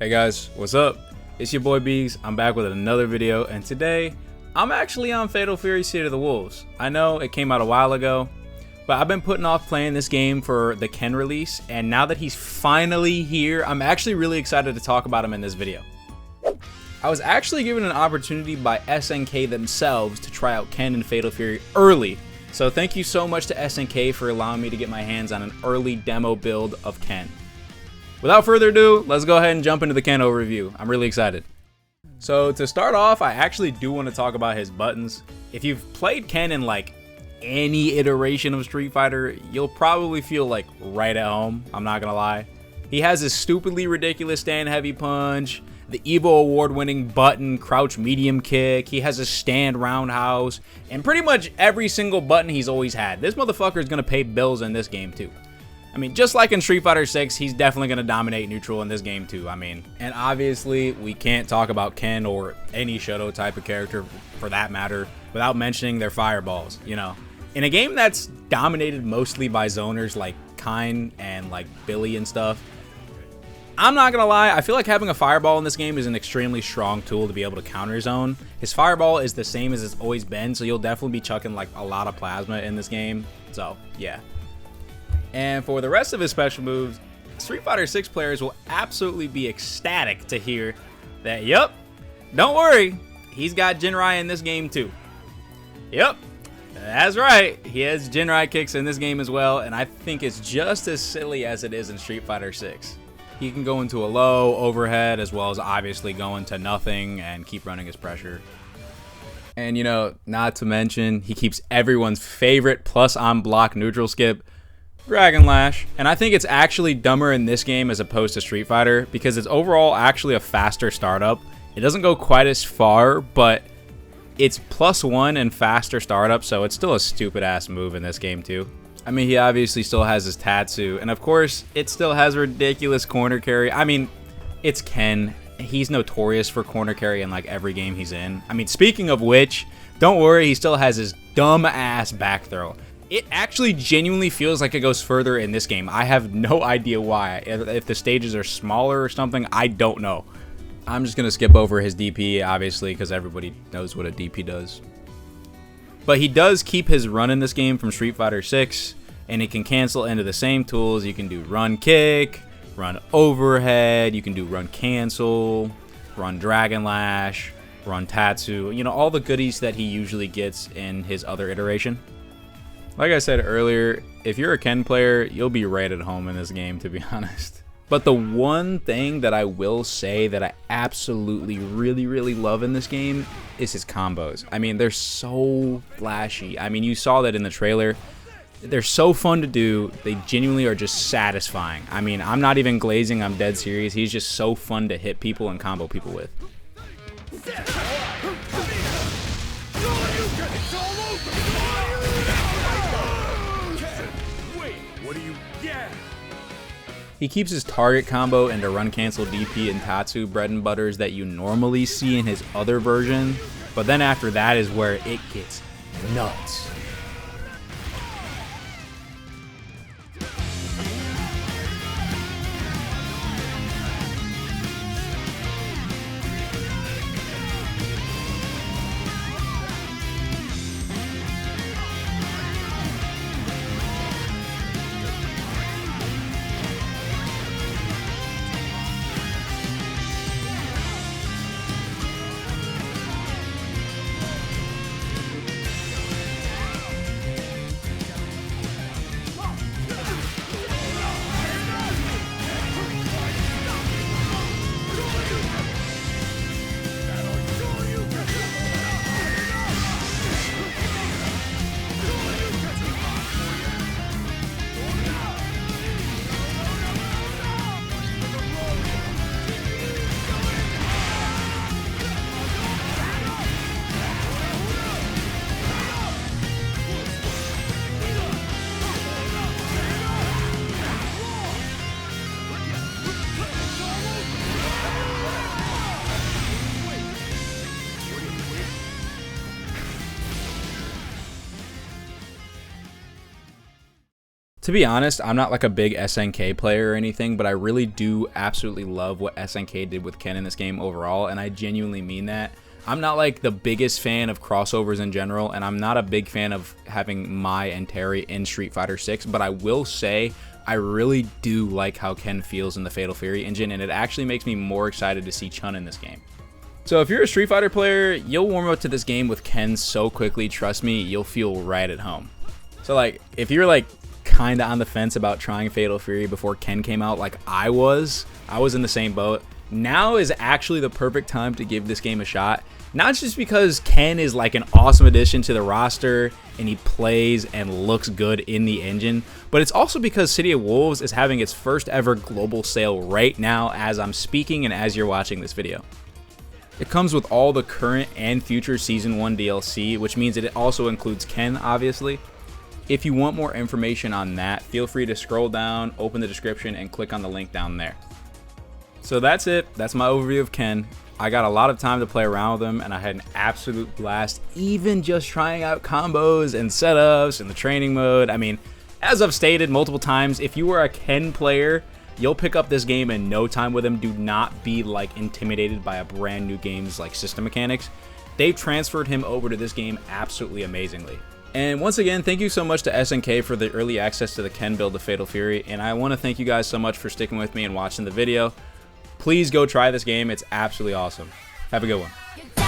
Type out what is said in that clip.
Hey guys, what's up? It's your boy Beags. I'm back with another video, and today I'm actually on Fatal Fury Seed of the Wolves. I know it came out a while ago, but I've been putting off playing this game for the Ken release, and now that he's finally here, I'm actually really excited to talk about him in this video. I was actually given an opportunity by SNK themselves to try out Ken and Fatal Fury early, so thank you so much to SNK for allowing me to get my hands on an early demo build of Ken. Without further ado, let's go ahead and jump into the Ken overview. I'm really excited. So to start off, I actually do want to talk about his buttons. If you've played Ken in like any iteration of Street Fighter, you'll probably feel like right at home, I'm not gonna lie. He has his stupidly ridiculous stand heavy punch, the Evo award-winning button crouch medium kick, he has a stand roundhouse, and pretty much every single button he's always had. This motherfucker is gonna pay bills in this game too. I mean, just like in Street Fighter 6, he's definitely going to dominate neutral in this game too, I mean. And obviously, we can't talk about Ken or any Shoto type of character, for that matter, without mentioning their fireballs, you know. In a game that's dominated mostly by zoners like Kine and like Billy and stuff, I'm not going to lie, I feel like having a fireball in this game is an extremely strong tool to be able to counter zone. His fireball is the same as it's always been, so you'll definitely be chucking like a lot of plasma in this game, so yeah. And for the rest of his special moves, Street Fighter 6 players will absolutely be ecstatic to hear that, yup, don't worry, he's got Jinrai in this game too. Yup, that's right, he has Jinrai kicks in this game as well, and I think it's just as silly as it is in Street Fighter 6. He can go into a low, overhead, as well as obviously go into nothing and keep running his pressure. And you know, not to mention, he keeps everyone's favorite plus on block neutral skip, Dragon Lash. And I think it's actually dumber in this game as opposed to Street Fighter because it's overall actually a faster startup. It doesn't go quite as far, but it's +1 and faster startup, so it's still a stupid ass move in this game too. I mean, he obviously still has his Tatsu, and of course it still has ridiculous corner carry. I mean, it's Ken. He's notorious for corner carry in like every game he's in. I mean, speaking of which, don't worry, he still has his dumb ass back throw. It actually genuinely feels like it goes further in this game. I have no idea why. If the stages are smaller or something, I don't know. I'm just going to skip over his DP, obviously, because everybody knows what a DP does. But he does keep his run in this game from Street Fighter 6, and it can cancel into the same tools. You can do run kick, run overhead, you can do run cancel, run Dragon Lash, run Tatsu, you know, all the goodies that he usually gets in his other iteration. Like I said earlier, if you're a Ken player, you'll be right at home in this game, to be honest. But the one thing that I will say that I absolutely really love in this game is his combos. I mean, they're so flashy. I mean, you saw that in the trailer. They're so fun to do. They genuinely are just satisfying. I mean, I'm not even glazing, I'm dead serious. He's just so fun to hit people and combo people with. He keeps his target combo into run cancel DP and Tatsu bread and butters that you normally see in his other version, but then after that is where it gets nuts. To be honest, I'm not like a big SNK player or anything, but I really do absolutely love what SNK did with Ken in this game overall, and I genuinely mean that. I'm not like the biggest fan of crossovers in general, and I'm not a big fan of having Mai and Terry in Street Fighter 6, but I will say I really do like how Ken feels in the Fatal Fury engine, and it actually makes me more excited to see Chun in this game. So if you're a Street Fighter player, you'll warm up to this game with Ken so quickly, trust me, you'll feel right at home. So like, if you're like kind of on the fence about trying Fatal Fury before Ken came out like I was in the same boat, now is actually the perfect time to give this game a shot. Not just because Ken is like an awesome addition to the roster and he plays and looks good in the engine, but it's also because City of Wolves is having its first ever global sale right now as I'm speaking and as you're watching this video. It comes with all the current and future Season 1 DLC, which means that it also includes Ken, obviously. If you want more information on that, feel free to scroll down, open the description, and click on the link down there. So that's it. That's my overview of Ken. I got a lot of time to play around with him, and I had an absolute blast, even just trying out combos and setups and the training mode. I mean, as I've stated multiple times, if you are a Ken player, you'll pick up this game in no time with him. Do not be like intimidated by a brand new game's like system mechanics. They've transferred him over to this game absolutely amazingly. And once again, thank you so much to SNK for the early access to the Ken build of Fatal Fury, and I want to thank you guys so much for sticking with me and watching the video. Please go try this game, it's absolutely awesome. Have a good one.